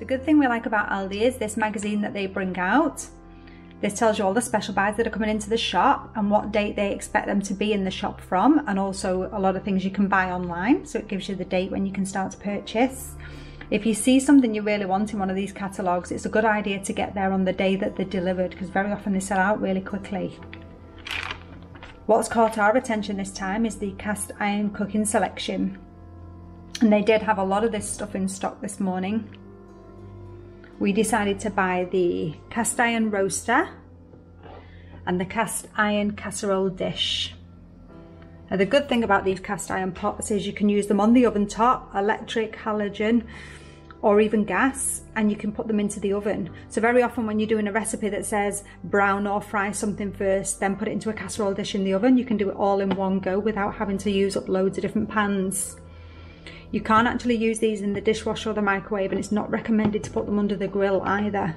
The good thing we like about Aldi is this magazine that they bring out. This tells you all the special buys that are coming into the shop and what date they expect them to be in the shop from, and also a lot of things you can buy online, so it gives you the date when you can start to purchase. If you see something you really want in one of these catalogues, it's a good idea to get there on the day that they're delivered, because very often they sell out really quickly. What's caught our attention this time is the cast iron cooking selection, and they did have a lot of this stuff in stock this morning. We decided to buy the cast iron roaster and the cast iron casserole dish. Now, the good thing about these cast iron pots is you can use them on the oven top, electric, halogen, or even gas, and you can put them into the oven. So very often when you're doing a recipe that says brown or fry something first, then put it into a casserole dish in the oven, you can do it all in one go without having to use up loads of different pans. You can't actually use these in the dishwasher or the microwave, and it's not recommended to put them under the grill either.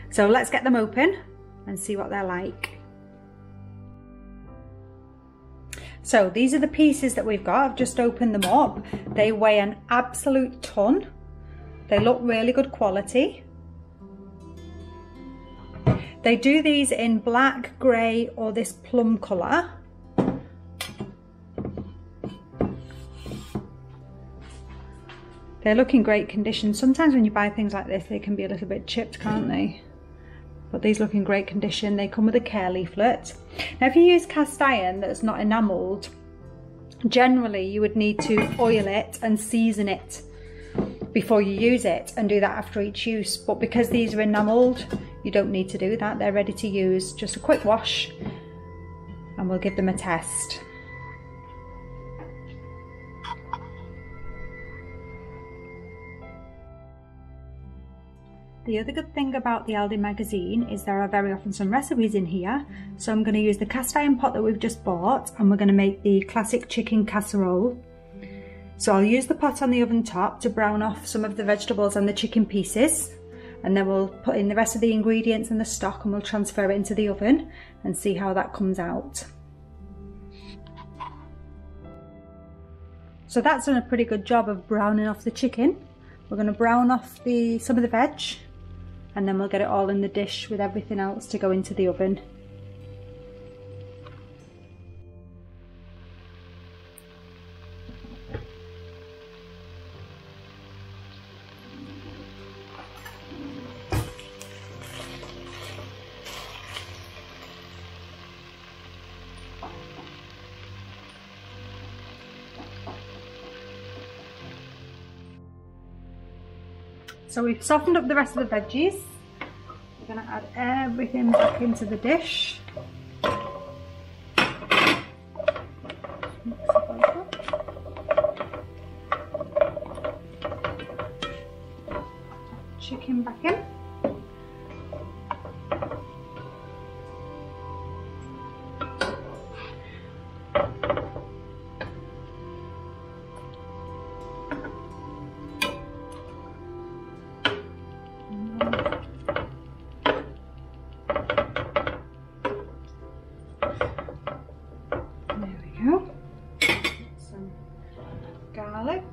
So let's get them open and see what they're like. So these are the pieces that we've got. I've just opened them up. They weigh an absolute ton. They look really good quality. They do these in black, grey, or this plum colour. They look in great condition. Sometimes when you buy things like this, they can be a little bit chipped, can't they? But these look in great condition. They come with a care leaflet. Now, if you use cast iron that's not enamelled, generally you would need to oil it and season it before you use it, and do that after each use. But because these are enamelled, you don't need to do that. They're ready to use. Just a quick wash and we'll give them a test. The other good thing about the Aldi magazine is there are very often some recipes in here. So I'm going to use the cast iron pot that we've just bought, and we're going to make the classic chicken casserole. So I'll use the pot on the oven top to brown off some of the vegetables and the chicken pieces, and then we'll put in the rest of the ingredients and the stock, and we'll transfer it into the oven and see how that comes out. So that's done a pretty good job of browning off the chicken. We're going to brown off some of the veg, and then we'll get it all in the dish with everything else to go into the oven. So we've softened up the rest of the veggies. We're going to add everything back into the dish. Mix it both up. Chicken back in. Garlic,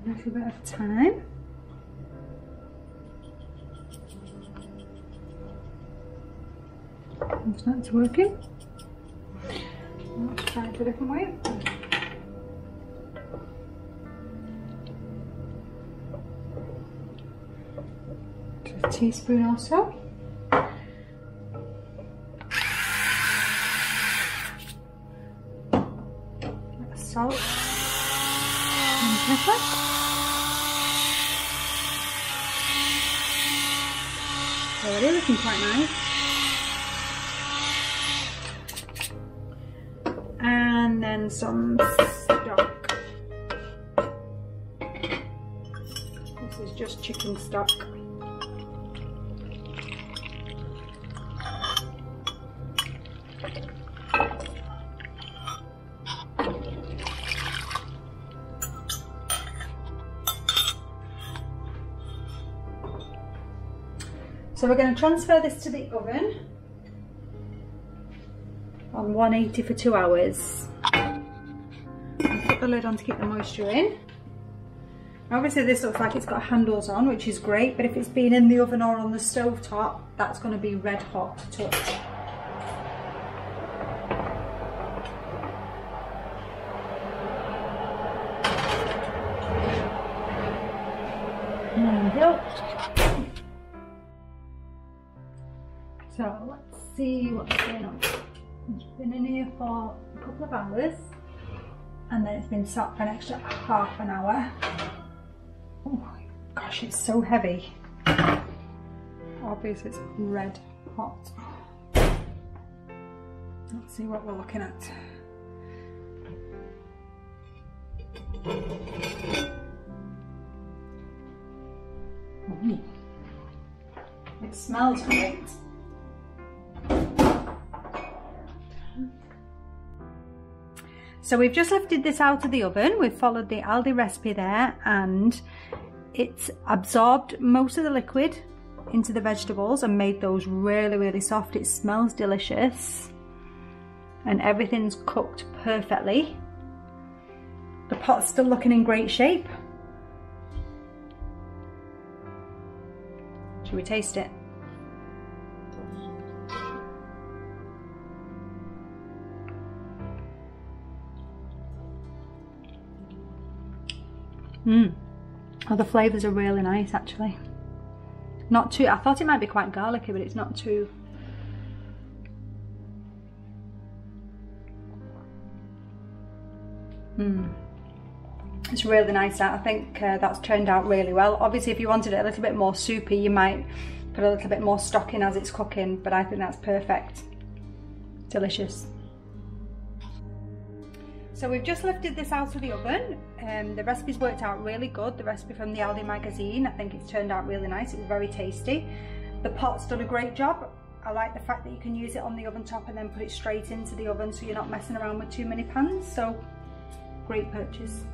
a little bit of thyme, and that's working. Let's try it a different way. A teaspoon or so. Salt and pepper. Already looking quite nice. And then some stock. This is just chicken stock. So we're going to transfer this to the oven on 180 for 2 hours. And put the lid on to keep the moisture in. Obviously this looks like it's got handles on, which is great, but if it's been in the oven or on the stove top, that's going to be red hot to touch. There we go. So let's see what's going on. It's been in here for a couple of hours and then it's been sat for an extra half an hour. Oh my gosh, it's so heavy. Obviously it's red hot. Let's see what we're looking at. Ooh. It smells great. So we've just lifted this out of the oven. We've followed the Aldi recipe there and it's absorbed most of the liquid into the vegetables and made those really, really soft. It smells delicious and everything's cooked perfectly. The pot's still looking in great shape. Should we taste it? Oh, the flavours are really nice actually. Not too, I thought it might be quite garlicky, but it's not too. It's really nice. I think that's turned out really well. Obviously if you wanted it a little bit more soupy, you might put a little bit more stock in as it's cooking, but I think that's perfect. Delicious. So we've just lifted this out of the oven. The recipe's worked out really good. The recipe from the Aldi magazine, I think it's turned out really nice. It was very tasty. The pot's done a great job. I like the fact that you can use it on the oven top and then put it straight into the oven so you're not messing around with too many pans. So great purchase.